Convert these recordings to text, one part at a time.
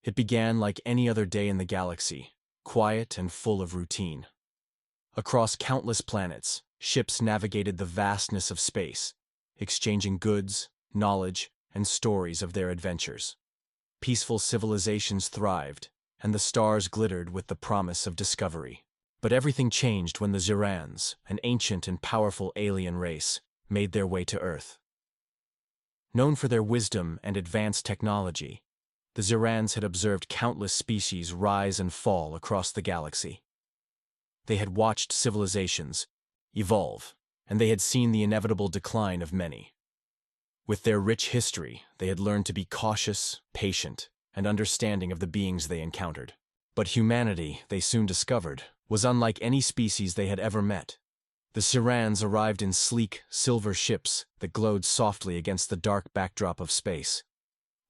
It began like any other day in the galaxy, quiet and full of routine. Across countless planets, ships navigated the vastness of space, exchanging goods, knowledge, and stories of their adventures. Peaceful civilizations thrived, and the stars glittered with the promise of discovery. But everything changed when the Zirans, an ancient and powerful alien race, made their way to Earth. Known for their wisdom and advanced technology, the Zirans had observed countless species rise and fall across the galaxy. They had watched civilizations evolve, and they had seen the inevitable decline of many. With their rich history, they had learned to be cautious, patient, and understanding of the beings they encountered. But humanity, they soon discovered, was unlike any species they had ever met. The Zirans arrived in sleek, silver ships that glowed softly against the dark backdrop of space.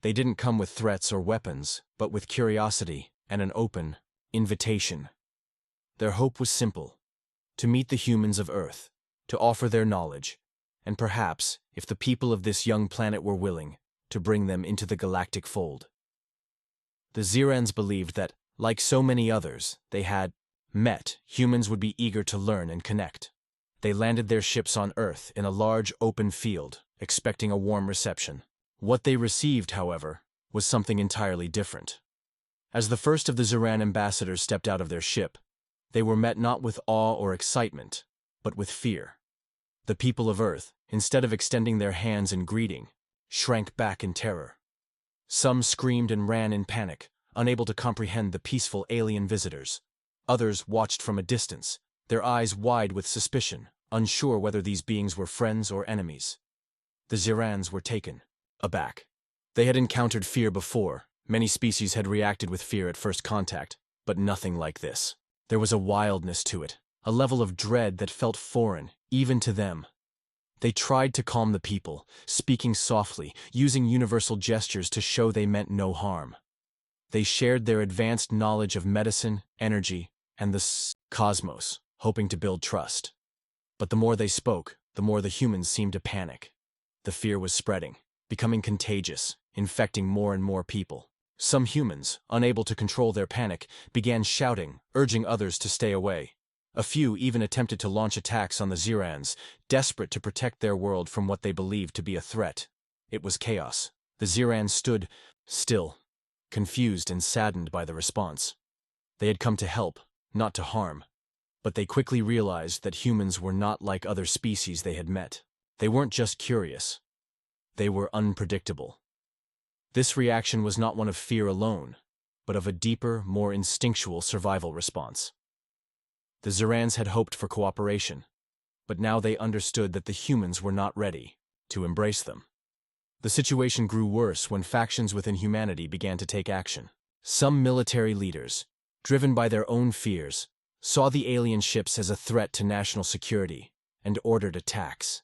They didn't come with threats or weapons, but with curiosity and an open invitation. Their hope was simple: to meet the humans of Earth, to offer their knowledge, and perhaps, if the people of this young planet were willing, to bring them into the galactic fold. The Zirans believed that, like so many others they had met, humans would be eager to learn and connect. They landed their ships on Earth in a large open field, expecting a warm reception. What they received, however, was something entirely different. As the first of the Ziran ambassadors stepped out of their ship, they were met not with awe or excitement, but with fear. The people of Earth, instead of extending their hands in greeting, shrank back in terror. Some screamed and ran in panic, unable to comprehend the peaceful alien visitors. Others watched from a distance, their eyes wide with suspicion, unsure whether these beings were friends or enemies. The Zirans were taken aback. They had encountered fear before. Many species had reacted with fear at first contact, but nothing like this. There was a wildness to it, a level of dread that felt foreign, even to them. They tried to calm the people, speaking softly, using universal gestures to show they meant no harm. They shared their advanced knowledge of medicine, energy, and the cosmos, hoping to build trust. But the more they spoke, the more the humans seemed to panic. The fear was spreading, becoming contagious, infecting more and more people. Some humans, unable to control their panic, began shouting, urging others to stay away. A few even attempted to launch attacks on the Zirans, desperate to protect their world from what they believed to be a threat. It was chaos. The Zirans stood still, confused and saddened by the response. They had come to help, not to harm. But they quickly realized that humans were not like other species they had met. They weren't just curious. They were unpredictable. This reaction was not one of fear alone, but of a deeper, more instinctual survival response. The Zirans had hoped for cooperation, but now they understood that the humans were not ready to embrace them. The situation grew worse when factions within humanity began to take action. Some military leaders, driven by their own fears, saw the alien ships as a threat to national security and ordered attacks.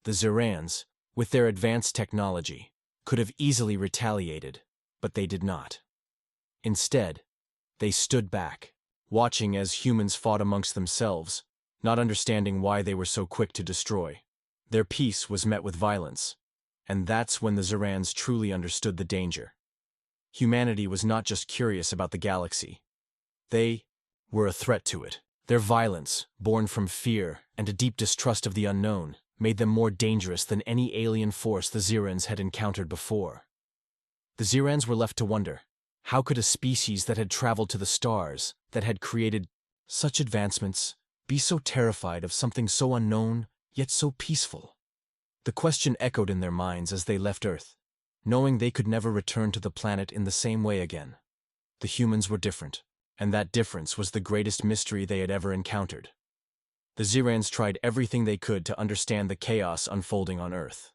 The Zirans, with their advanced technology, could have easily retaliated, but they did not. Instead, they stood back, watching as humans fought amongst themselves, not understanding why they were so quick to destroy. Their peace was met with violence, and that's when the Zirans truly understood the danger. Humanity was not just curious about the galaxy. They were a threat to it. Their violence, born from fear and a deep distrust of the unknown, made them more dangerous than any alien force the Zirans had encountered before. The Zirans were left to wonder, how could a species that had traveled to the stars, that had created such advancements, be so terrified of something so unknown, yet so peaceful? The question echoed in their minds as they left Earth, knowing they could never return to the planet in the same way again. The humans were different, and that difference was the greatest mystery they had ever encountered. The Zirans tried everything they could to understand the chaos unfolding on Earth.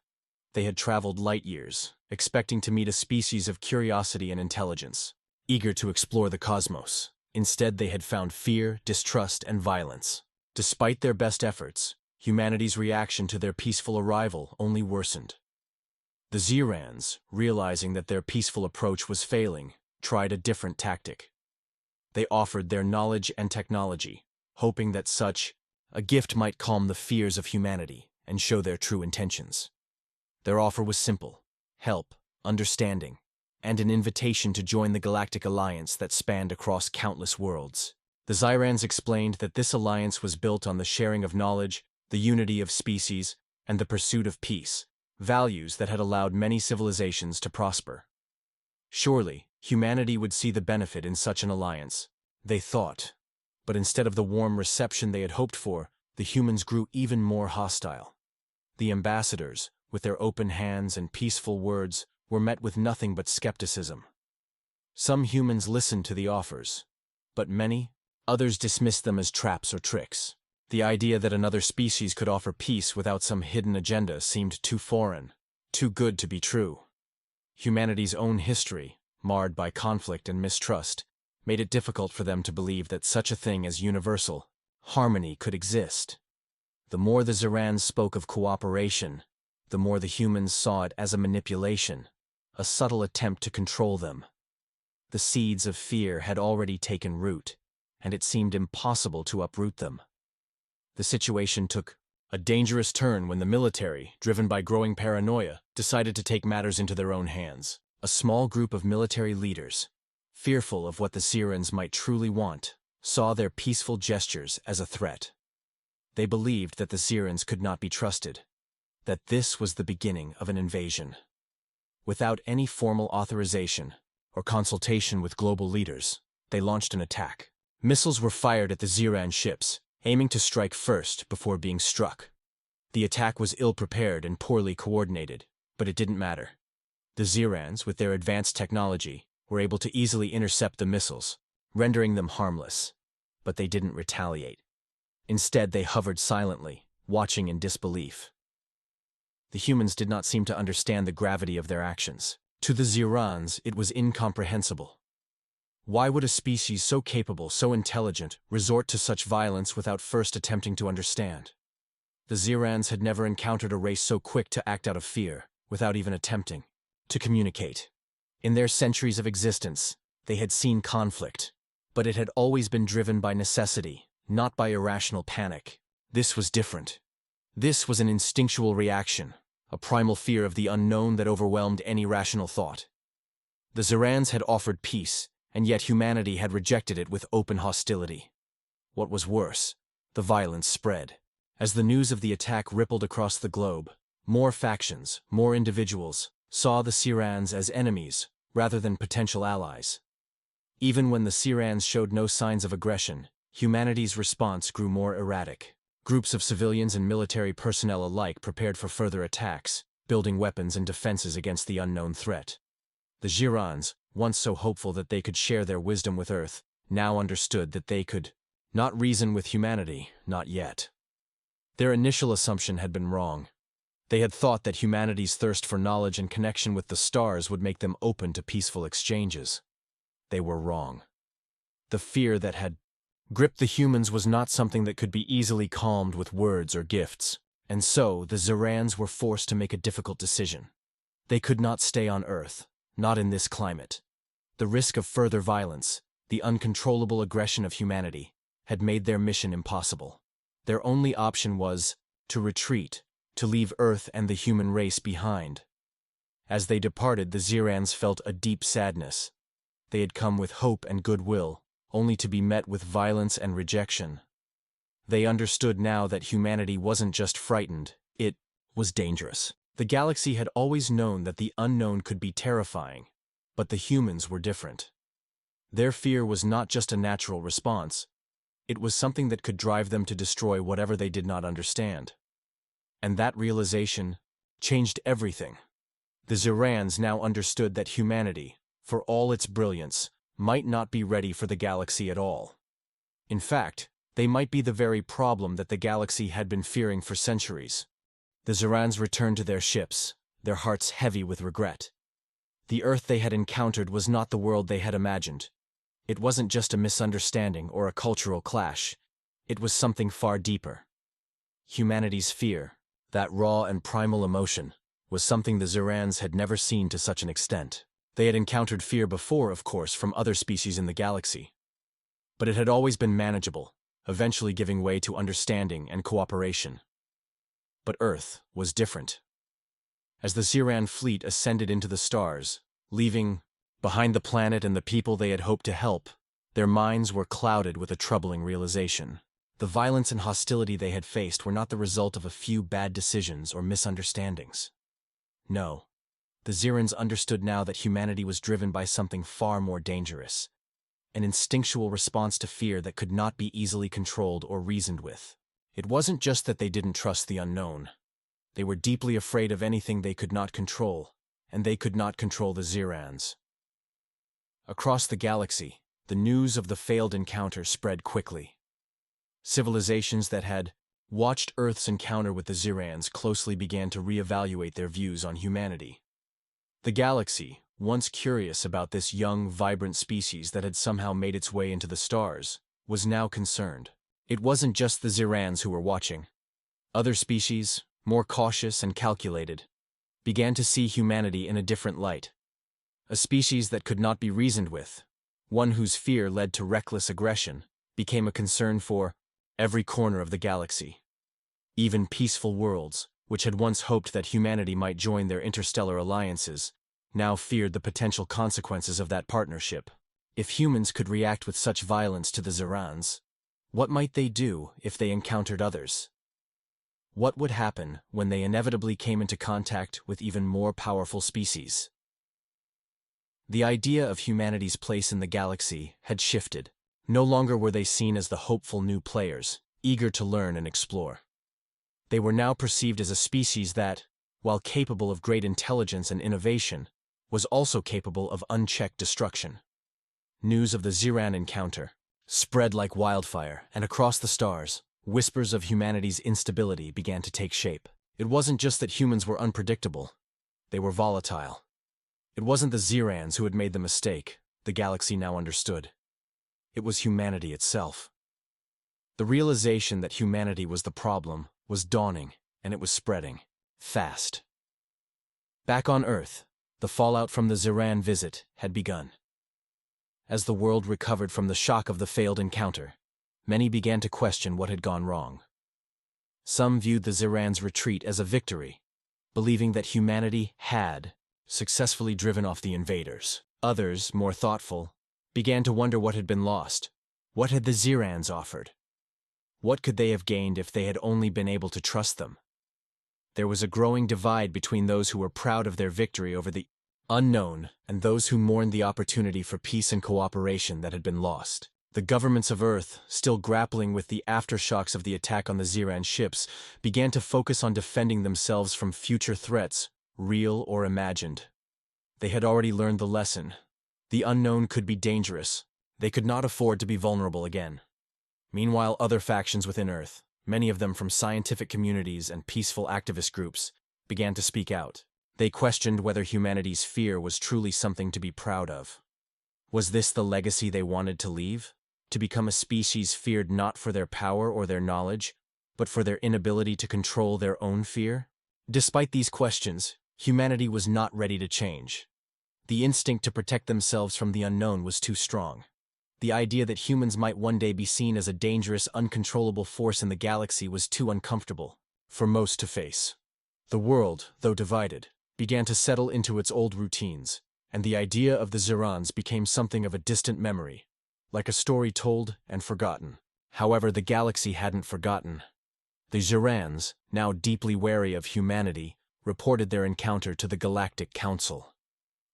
They had traveled light years, expecting to meet a species of curiosity and intelligence, eager to explore the cosmos. Instead, they had found fear, distrust, and violence. Despite their best efforts, humanity's reaction to their peaceful arrival only worsened. The Zirans, realizing that their peaceful approach was failing, tried a different tactic. They offered their knowledge and technology, hoping that such a gift might calm the fears of humanity and show their true intentions. Their offer was simple: help, understanding, and an invitation to join the Galactic Alliance that spanned across countless worlds. The Zyrans explained that this alliance was built on the sharing of knowledge, the unity of species, and the pursuit of peace, values that had allowed many civilizations to prosper. Surely, humanity would see the benefit in such an alliance, they thought. But instead of the warm reception they had hoped for, the humans grew even more hostile. The ambassadors, with their open hands and peaceful words, were met with nothing but skepticism. Some humans listened to the offers, but many, others dismissed them as traps or tricks. The idea that another species could offer peace without some hidden agenda seemed too foreign, too good to be true. Humanity's own history, marred by conflict and mistrust, made it difficult for them to believe that such a thing as universal harmony could exist. The more the Zyrans spoke of cooperation, the more the humans saw it as a manipulation, a subtle attempt to control them. The seeds of fear had already taken root, and it seemed impossible to uproot them. The situation took a dangerous turn when the military, driven by growing paranoia, decided to take matters into their own hands. A small group of military leaders, fearful of what the Zyrans might truly want, saw their peaceful gestures as a threat. They believed that the Zyrans could not be trusted, that this was the beginning of an invasion. Without any formal authorization or consultation with global leaders, they launched an attack. Missiles were fired at the Zyran ships, aiming to strike first before being struck. The attack was ill-prepared and poorly coordinated, but it didn't matter. The Zyrans, with their advanced technology, were able to easily intercept the missiles, rendering them harmless. But they didn't retaliate. Instead, they hovered silently, watching in disbelief. The humans did not seem to understand the gravity of their actions. To the Zyrans, it was incomprehensible. Why would a species so capable, so intelligent, resort to such violence without first attempting to understand? The Zyrans had never encountered a race so quick to act out of fear, without even attempting to communicate. In their centuries of existence, they had seen conflict, but it had always been driven by necessity, not by irrational panic. This was different. This was an instinctual reaction, a primal fear of the unknown that overwhelmed any rational thought. The Zyrans had offered peace, and yet humanity had rejected it with open hostility. What was worse, the violence spread. As the news of the attack rippled across the globe, more factions, more individuals, saw the Zyrans as enemies rather than potential allies. Even when the Zyrans showed no signs of aggression, humanity's response grew more erratic. Groups of civilians and military personnel alike prepared for further attacks, building weapons and defenses against the unknown threat. The Zyrans, once so hopeful that they could share their wisdom with Earth, now understood that they could not reason with humanity, not yet. Their initial assumption had been wrong. They had thought that humanity's thirst for knowledge and connection with the stars would make them open to peaceful exchanges. They were wrong. The fear that had gripped the humans was not something that could be easily calmed with words or gifts, and so the Zyrans were forced to make a difficult decision. They could not stay on Earth, not in this climate. The risk of further violence, the uncontrollable aggression of humanity, had made their mission impossible. Their only option was to retreat, to leave Earth and the human race behind. As they departed, the Zyrans felt a deep sadness. They had come with hope and goodwill, only to be met with violence and rejection. They understood now that humanity wasn't just frightened, it was dangerous. The galaxy had always known that the unknown could be terrifying, but the humans were different. Their fear was not just a natural response, it was something that could drive them to destroy whatever they did not understand. And that realization changed everything. The Zyrans now understood that humanity, for all its brilliance, might not be ready for the galaxy at all. In fact, they might be the very problem that the galaxy had been fearing for centuries. The Zyrans returned to their ships, their hearts heavy with regret. The Earth they had encountered was not the world they had imagined. It wasn't just a misunderstanding or a cultural clash. It was something far deeper. Humanity's fear, that raw and primal emotion, was something the Zyrans had never seen to such an extent. They had encountered fear before, of course, from other species in the galaxy. But it had always been manageable, eventually giving way to understanding and cooperation. But Earth was different. As the Zyran fleet ascended into the stars, leaving Behind the planet and the people they had hoped to help, their minds were clouded with a troubling realization. The violence and hostility they had faced were not the result of a few bad decisions or misunderstandings. No, the Zirans understood now that humanity was driven by something far more dangerous, an instinctual response to fear that could not be easily controlled or reasoned with. It wasn't just that they didn't trust the unknown. They were deeply afraid of anything they could not control, and they could not control the Zirans. Across the galaxy, the news of the failed encounter spread quickly. Civilizations that had watched Earth's encounter with the Zirans closely began to reevaluate their views on humanity. The galaxy, once curious about this young, vibrant species that had somehow made its way into the stars, was now concerned. It wasn't just the Zirans who were watching. Other species, more cautious and calculated, began to see humanity in a different light. A species that could not be reasoned with, one whose fear led to reckless aggression, became a concern for every corner of the galaxy. Even peaceful worlds, which had once hoped that humanity might join their interstellar alliances, now feared the potential consequences of that partnership. If humans could react with such violence to the Zirans, what might they do if they encountered others? What would happen when they inevitably came into contact with even more powerful species? The idea of humanity's place in the galaxy had shifted. No longer were they seen as the hopeful new players, eager to learn and explore. They were now perceived as a species that, while capable of great intelligence and innovation, was also capable of unchecked destruction. News of the Ziran encounter spread like wildfire, and across the stars, whispers of humanity's instability began to take shape. It wasn't just that humans were unpredictable, they were volatile. It wasn't the Zirans who had made the mistake, the galaxy now understood. It was humanity itself. The realization that humanity was the problem was dawning, and it was spreading fast. Back on Earth, the fallout from the Ziran visit had begun. As the world recovered from the shock of the failed encounter, many began to question what had gone wrong. Some viewed the Zirans' retreat as a victory, believing that humanity had successfully driven off the invaders. Others, more thoughtful, began to wonder what had been lost. What had the Zirans offered? What could they have gained if they had only been able to trust them? There was a growing divide between those who were proud of their victory over the unknown and those who mourned the opportunity for peace and cooperation that had been lost. The governments of Earth, still grappling with the aftershocks of the attack on the Ziran ships, began to focus on defending themselves from future threats, real or imagined. They had already learned the lesson. The unknown could be dangerous. They could not afford to be vulnerable again. Meanwhile, other factions within Earth, many of them from scientific communities and peaceful activist groups, began to speak out. They questioned whether humanity's fear was truly something to be proud of. Was this the legacy they wanted to leave? To become a species feared not for their power or their knowledge, but for their inability to control their own fear? Despite these questions, humanity was not ready to change. The instinct to protect themselves from the unknown was too strong. The idea that humans might one day be seen as a dangerous, uncontrollable force in the galaxy was too uncomfortable for most to face. The world, though divided, began to settle into its old routines, and the idea of the Zirans became something of a distant memory, like a story told and forgotten. However, the galaxy hadn't forgotten. The Zirans, now deeply wary of humanity, reported their encounter to the Galactic Council.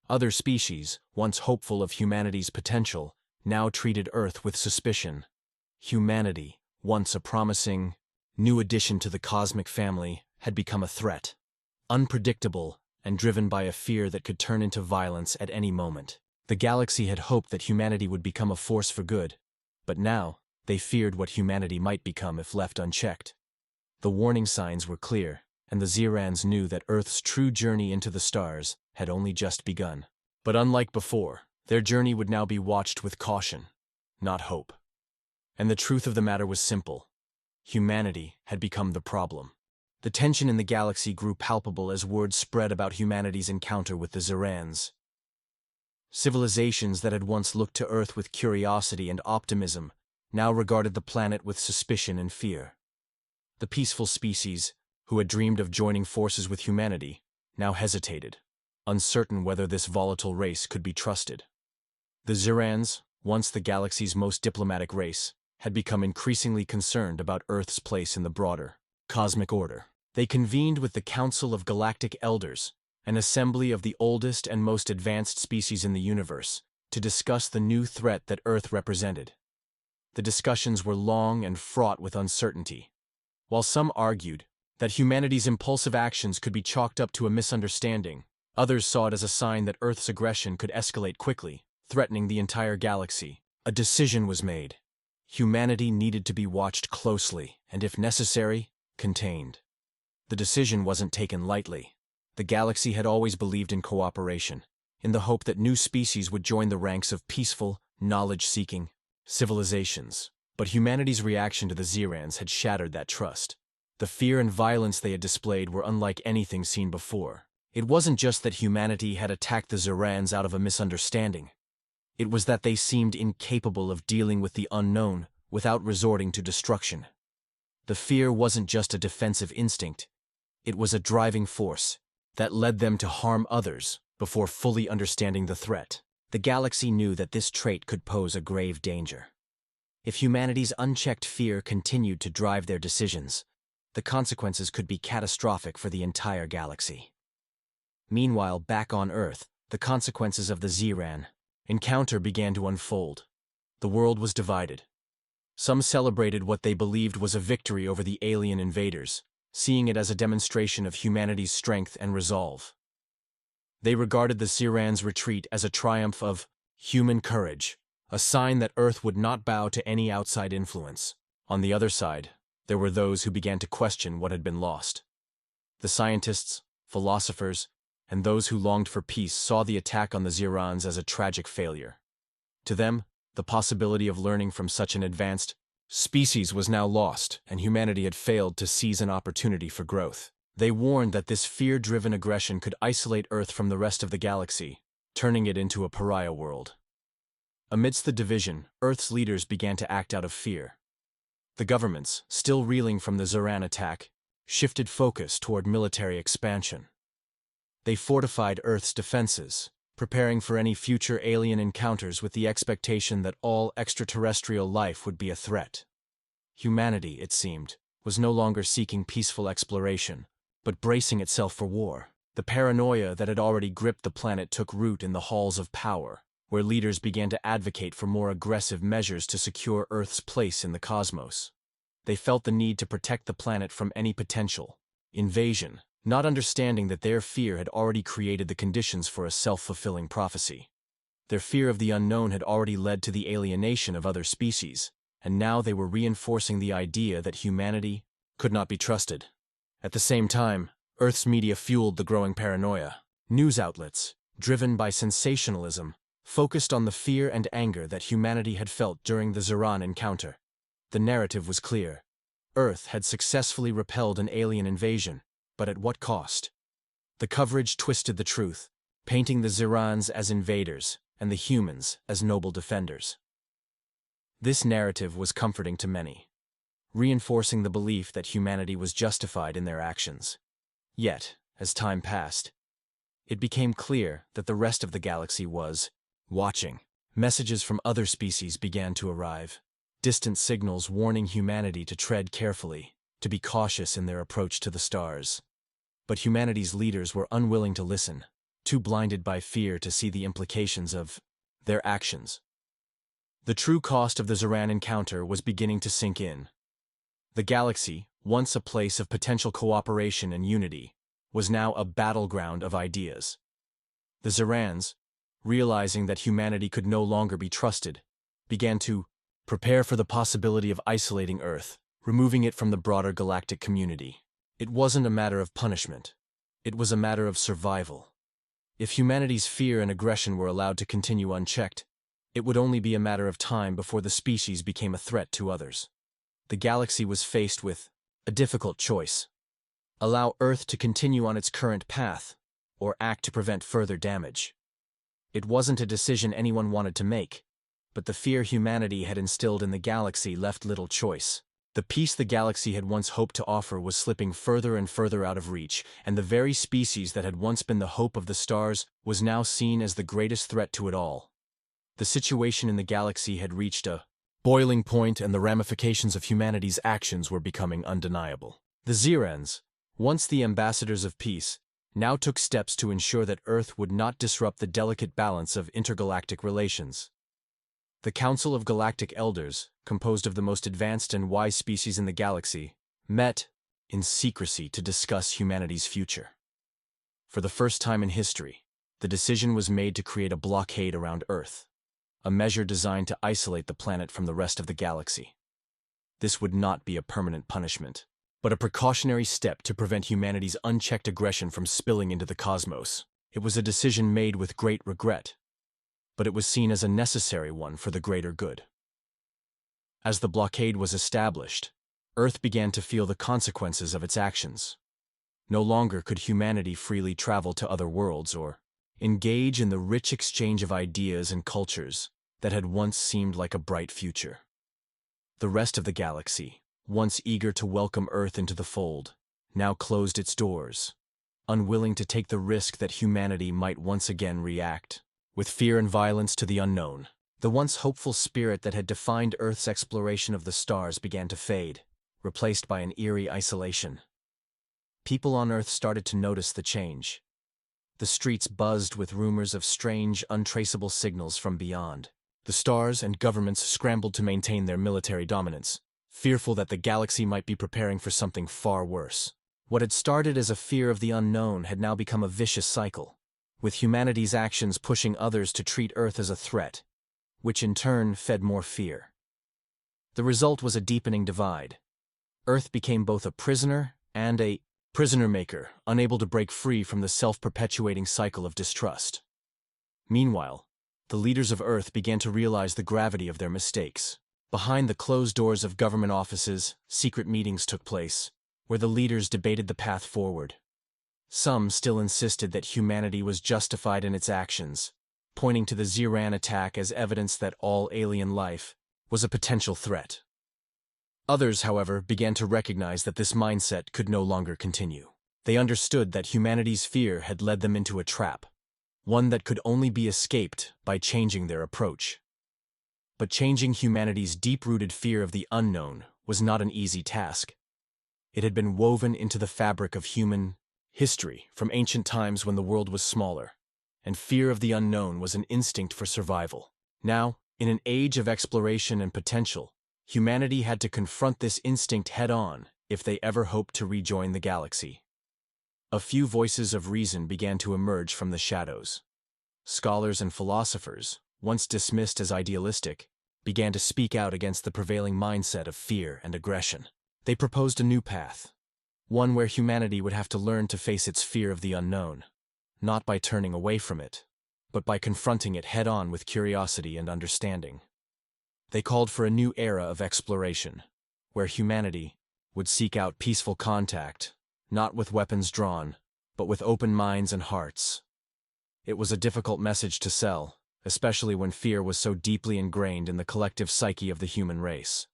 Other species, once hopeful of humanity's potential, now treated Earth with suspicion. Humanity, once a promising, new addition to the cosmic family, had become a threat. Unpredictable and driven by a fear that could turn into violence at any moment. The galaxy had hoped that humanity would become a force for good, but now they feared what humanity might become if left unchecked. The warning signs were clear, and the Zirans knew that Earth's true journey into the stars had only just begun. But unlike before, their journey would now be watched with caution, not hope. And the truth of the matter was simple. Humanity had become the problem. The tension in the galaxy grew palpable as word spread about humanity's encounter with the Zirans. Civilizations that had once looked to Earth with curiosity and optimism now regarded the planet with suspicion and fear. The peaceful species, who had dreamed of joining forces with humanity, now hesitated. uncertain whether this volatile race could be trusted. The Zirans, once the galaxy's most diplomatic race, had become increasingly concerned about Earth's place in the broader cosmic order. They convened with the Council of Galactic Elders, an assembly of the oldest and most advanced species in the universe, to discuss the new threat that Earth represented. The discussions were long and fraught with uncertainty. While some argued that humanity's impulsive actions could be chalked up to a misunderstanding, others saw it as a sign that Earth's aggression could escalate quickly, threatening the entire galaxy. A decision was made. Humanity needed to be watched closely and, if necessary, contained. The decision wasn't taken lightly. The galaxy had always believed in cooperation, in the hope that new species would join the ranks of peaceful, knowledge-seeking civilizations. But humanity's reaction to the Zirans had shattered that trust. The fear and violence they had displayed were unlike anything seen before. It wasn't just that humanity had attacked the Zirans out of a misunderstanding. It was that they seemed incapable of dealing with the unknown without resorting to destruction. The fear wasn't just a defensive instinct. It was a driving force that led them to harm others before fully understanding the threat. The galaxy knew that this trait could pose a grave danger. If humanity's unchecked fear continued to drive their decisions, the consequences could be catastrophic for the entire galaxy. Meanwhile, back on Earth, the consequences of the Ziran encounter began to unfold. The world was divided. Some celebrated what they believed was a victory over the alien invaders, seeing it as a demonstration of humanity's strength and resolve. They regarded the Zirans' retreat as a triumph of human courage, a sign that Earth would not bow to any outside influence. On the other side, there were those who began to question what had been lost. The scientists, philosophers, and those who longed for peace saw the attack on the Zirans as a tragic failure. To them, the possibility of learning from such an advanced species was now lost, and humanity had failed to seize an opportunity for growth. They warned that this fear-driven aggression could isolate Earth from the rest of the galaxy, turning it into a pariah world. Amidst the division, Earth's leaders began to act out of fear. The governments, still reeling from the Ziran attack, shifted focus toward military expansion. They fortified Earth's defenses, preparing for any future alien encounters with the expectation that all extraterrestrial life would be a threat. Humanity, it seemed, was no longer seeking peaceful exploration, but bracing itself for war. The paranoia that had already gripped the planet took root in the halls of power, where leaders began to advocate for more aggressive measures to secure Earth's place in the cosmos. They felt the need to protect the planet from any potential invasion, not understanding that their fear had already created the conditions for a self-fulfilling prophecy. Their fear of the unknown had already led to the alienation of other species, and now they were reinforcing the idea that humanity could not be trusted. At the same time, Earth's media fueled the growing paranoia. News outlets, driven by sensationalism, focused on the fear and anger that humanity had felt during the Ziran encounter. The narrative was clear. Earth had successfully repelled an alien invasion, but at what cost? The coverage twisted the truth, painting the Zirans as invaders and the humans as noble defenders. This narrative was comforting to many, reinforcing the belief that humanity was justified in their actions. Yet, as time passed, it became clear that the rest of the galaxy was watching. Messages from other species began to arrive, distant signals warning humanity to tread carefully, to be cautious in their approach to the stars. But humanity's leaders were unwilling to listen, too blinded by fear to see the implications of their actions. The true cost of the Ziran encounter was beginning to sink in. The galaxy, once a place of potential cooperation and unity, was now a battleground of ideas. The Zirans, realizing that humanity could no longer be trusted, began to prepare for the possibility of isolating Earth, removing it from the broader galactic community. It wasn't a matter of punishment. It was a matter of survival. If humanity's fear and aggression were allowed to continue unchecked, it would only be a matter of time before the species became a threat to others. The galaxy was faced with a difficult choice. Allow Earth to continue on its current path, or act to prevent further damage. It wasn't a decision anyone wanted to make, but the fear humanity had instilled in the galaxy left little choice. The peace the galaxy had once hoped to offer was slipping further and further out of reach, and the very species that had once been the hope of the stars was now seen as the greatest threat to it all. The situation in the galaxy had reached a boiling point, and the ramifications of humanity's actions were becoming undeniable. The Zirans, once the ambassadors of peace, now took steps to ensure that Earth would not disrupt the delicate balance of intergalactic relations. The Council of Galactic Elders, composed of the most advanced and wise species in the galaxy, met in secrecy to discuss humanity's future. For the first time in history, the decision was made to create a blockade around Earth, a measure designed to isolate the planet from the rest of the galaxy. This would not be a permanent punishment, but a precautionary step to prevent humanity's unchecked aggression from spilling into the cosmos. It was a decision made with great regret, but it was seen as a necessary one for the greater good. As the blockade was established, Earth began to feel the consequences of its actions. No longer could humanity freely travel to other worlds or engage in the rich exchange of ideas and cultures that had once seemed like a bright future. The rest of the galaxy, once eager to welcome Earth into the fold, now closed its doors, unwilling to take the risk that humanity might once again react with fear and violence to the unknown. The once hopeful spirit that had defined Earth's exploration of the stars began to fade, replaced by an eerie isolation. People on Earth started to notice the change. The streets buzzed with rumors of strange, untraceable signals from beyond. The stars and governments scrambled to maintain their military dominance, fearful that the galaxy might be preparing for something far worse. What had started as a fear of the unknown had now become a vicious cycle, with humanity's actions pushing others to treat Earth as a threat, which in turn fed more fear. The result was a deepening divide. Earth became both a prisoner and a prisoner maker, unable to break free from the self-perpetuating cycle of distrust. Meanwhile, the leaders of Earth began to realize the gravity of their mistakes. Behind the closed doors of government offices, secret meetings took place, where the leaders debated the path forward. Some still insisted that humanity was justified in its actions, pointing to the Ziran attack as evidence that all alien life was a potential threat. Others, however, began to recognize that this mindset could no longer continue. They understood that humanity's fear had led them into a trap, one that could only be escaped by changing their approach. But changing humanity's deep-rooted fear of the unknown was not an easy task. It had been woven into the fabric of human history from ancient times when the world was smaller, and fear of the unknown was an instinct for survival. Now, in an age of exploration and potential, humanity had to confront this instinct head-on if they ever hoped to rejoin the galaxy. A few voices of reason began to emerge from the shadows. Scholars and philosophers, once dismissed as idealistic, began to speak out against the prevailing mindset of fear and aggression. They proposed a new path, one where humanity would have to learn to face its fear of the unknown, not by turning away from it, but by confronting it head-on with curiosity and understanding. They called for a new era of exploration, where humanity would seek out peaceful contact, not with weapons drawn, but with open minds and hearts. It was a difficult message to sell, especially when fear was so deeply ingrained in the collective psyche of the human race.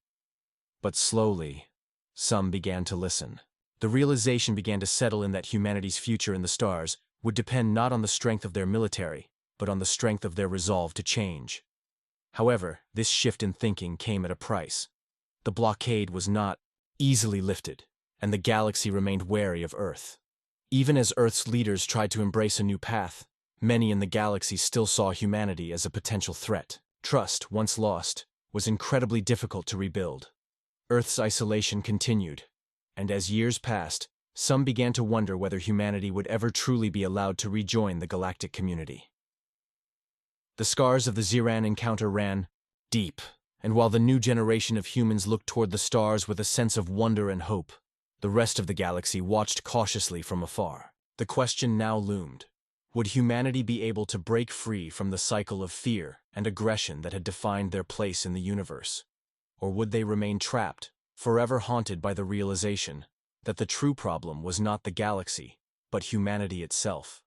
But slowly, some began to listen. The realization began to settle in that humanity's future in the stars would depend not on the strength of their military, but on the strength of their resolve to change. However, this shift in thinking came at a price. The blockade was not easily lifted, and the galaxy remained wary of Earth. Even as Earth's leaders tried to embrace a new path, many in the galaxy still saw humanity as a potential threat. Trust, once lost, was incredibly difficult to rebuild. Earth's isolation continued, and as years passed, some began to wonder whether humanity would ever truly be allowed to rejoin the galactic community. The scars of the Ziran encounter ran deep, and while the new generation of humans looked toward the stars with a sense of wonder and hope, the rest of the galaxy watched cautiously from afar. The question now loomed: would humanity be able to break free from the cycle of fear and aggression that had defined their place in the universe? Or would they remain trapped, forever haunted by the realization that the true problem was not the galaxy, but humanity itself?